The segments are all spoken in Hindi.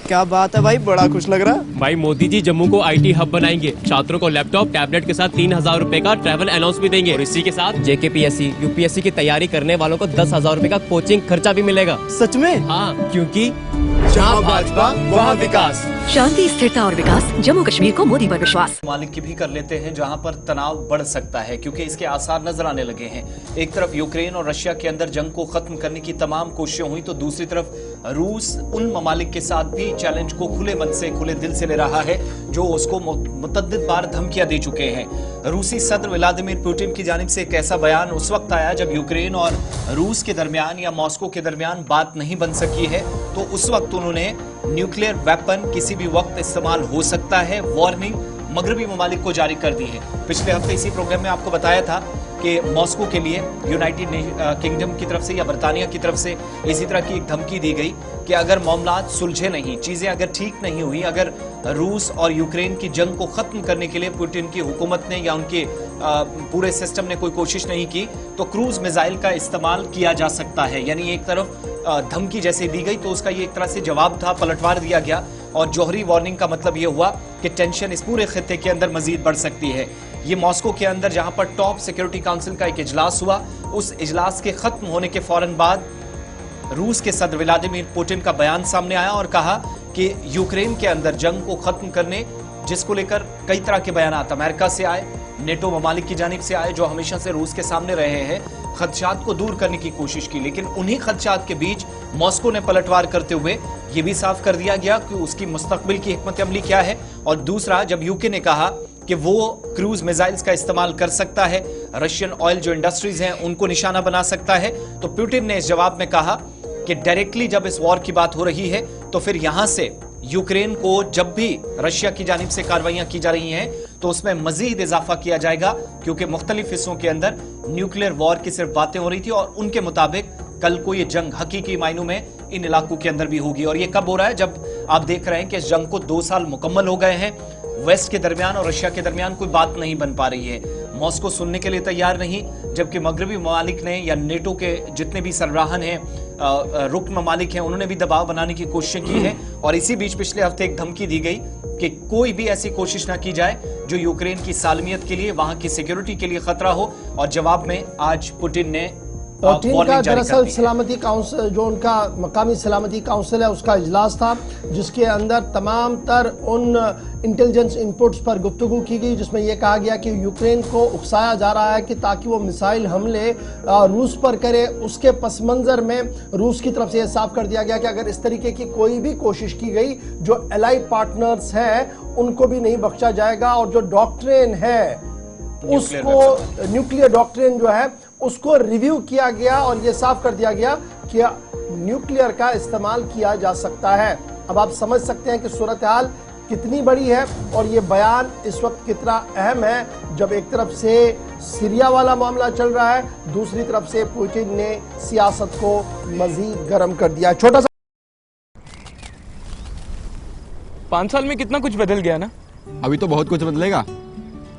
क्या बात है भाई, बड़ा खुश लग रहा है। भाई मोदी जी जम्मू को आईटी हब बनाएंगे, छात्रों को लैपटॉप टैबलेट के साथ 3000 रुपए का ट्रैवल अलाउंस भी देंगे और इसी के साथ जेकेपीएससी यूपीएससी की तैयारी करने वालों को 10,000 रुपए का कोचिंग खर्चा भी मिलेगा। सच में? हाँ, क्योंकि जहाँ भाजपा वहाँ विकास। शांति, स्थिरता और विकास, जम्मू कश्मीर को मोदी पर विश्वास। मालिक की भी कर लेते हैं जहां पर तनाव बढ़ सकता है क्योंकि इसके आसार नजर आने लगे हैं। एक तरफ यूक्रेन और रशिया के अंदर जंग को खत्म करने की तमाम कोशिशें हुई तो दूसरी तरफ रूस उन ममालिक के साथ भी चैलेंज को खुले मन से खुले दिल से ले रहा है जो उसको मुतअद्दिद बार धमकियां दे चुके हैं। रूसी सदर व्लादिमीर पुतिन की जानिब से एक ऐसा बयान उस वक्त आया जब यूक्रेन और रूस के दरमियान या मॉस्को के दरमियान बात नहीं बन सकी है, तो उस वक्त उन्होंने न्यूक्लियर वेपन किसी भी वक्त इस्तेमाल हो सकता है वार्निंग मगरबी ममालिक को जारी कर दी है। पिछले हफ्ते इसी प्रोग्राम में आपको बताया था कि मॉस्को के लिए यूनाइटेड किंगडम की तरफ से या बरतानिया की तरफ से इसी तरह की एक धमकी दी गई कि अगर मामलात सुलझे नहीं, चीजें अगर ठीक नहीं हुई, अगर रूस और यूक्रेन की जंग को खत्म करने के लिए पुतिन की हुकूमत ने या उनके पूरे सिस्टम ने कोई कोशिश नहीं की तो क्रूज मिसाइल का इस्तेमाल किया जा सकता है। यानी एक तरफ धमकी जैसे दी गई तो उसका ये एक तरह से जवाब था, पलटवार दिया गया और जौहरी वार्निंग का मतलब ये हुआ कि टेंशन इस पूरे खित्ते के अंदर मजीद बढ़ सकती है। ये मॉस्को के अंदर जहां पर टॉप सिक्योरिटी काउंसिल का एक इजलास हुआ, उस इजलास के खत्म होने के फौरन बाद रूस के सदर व्लादिमीर पुतिन का बयान सामने आया और कहा कि यूक्रेन के अंदर जंग को खत्म करने जिसको लेकर कई तरह के बयान अमेरिका से आए, नेटो ममालिक की जानिब से आए जो हमेशा से रूस के सामने रहे हैं, खदशात को दूर करने की कोशिश की। लेकिन उन्हीं खदशात के बीच मॉस्को ने पलटवार करते हुए ये भी साफ कर दिया गया कि उसकी मुस्तकबिल की हिकमत अमली क्या है। और दूसरा, जब यूके ने कहा कि वो क्रूज मिसाइल्स का इस्तेमाल कर सकता है, रशियन ऑयल जो इंडस्ट्रीज हैं उनको निशाना बना सकता है, तो पुतिन ने इस जवाब में कहा कि डायरेक्टली जब इस वॉर की बात हो रही है तो फिर यहां से यूक्रेन को जब भी रशिया की जानिब से कार्रवाइयां की जा रही हैं तो उसमें मजीद इजाफा किया जाएगा क्योंकि मुख्तलिफ हिस्सों के अंदर न्यूक्लियर वॉर की सिर्फ बातें हो रही थी और उनके मुताबिक कल को ये जंग हकीकी मायनों में इन इलाकों के अंदर भी होगी। और ये कब हो रहा है? जब आप देख रहे हैं कि इस जंग को 2 साल मुकम्मल हो गए हैं, वेस्ट के दरमियान और रशिया के दरमियान कोई बात नहीं बन पा रही है, मॉस्को सुनने के लिए तैयार नहीं, जबकि मगरबी ममालिक ने या नेटो के जितने भी सरबराहन हैं, रुकन ममालिक हैं, उन्होंने भी दबाव बनाने की कोशिश की है। और इसी बीच पिछले हफ्ते एक धमकी दी गई कि कोई भी ऐसी कोशिश ना की जाए जो यूक्रेन की सालमियत के लिए, वहां की सिक्योरिटी के लिए खतरा हो। और जवाब में आज पुतिन ने का दरअसल सलामती काउंसिल, जो उनका मकामी सलामती काउंसिल है, उसका इजलास था जिसके अंदर तमाम तर उन इंटेलिजेंस इनपुट्स पर गुफ्तगू की गई जिसमें यह कहा गया कि यूक्रेन को उकसाया जा रहा है कि ताकि वो मिसाइल हमले रूस पर करे। उसके पस मंज़र में रूस की तरफ से यह साफ कर दिया गया कि अगर इस तरीके की कोई भी कोशिश की गई, जो एलाइड पार्टनर्स हैं उनको भी नहीं बख्शा जाएगा। और जो डॉक्ट्रिन है उसको, न्यूक्लियर डॉक्ट्रिन जो है उसको रिव्यू किया गया और यह साफ कर दिया गया कि न्यूक्लियर का इस्तेमाल किया जा सकता है। अब आप समझ सकते हैं कि सूरत हाल कितनी बड़ी है और ये बयान इस वक्त कितना अहम है जब एक तरफ से सीरिया वाला मामला चल रहा है, दूसरी तरफ से पुतिन ने सियासत को मजीद गर्म कर दिया। छोटा सा 5 साल में कितना कुछ बदल गया ना। अभी तो बहुत कुछ बदलेगा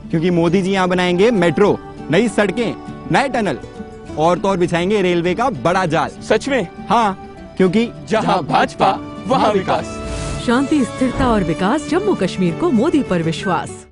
क्योंकि मोदी जी यहाँ बनाएंगे मेट्रो, नई सड़कें, नए टनल और तो और बिछाएंगे रेलवे का बड़ा जाल। सच में? हाँ, क्योंकि जहाँ भाजपा वहाँ विकास। शांति, स्थिरता और विकास, जम्मू कश्मीर को मोदी पर विश्वास।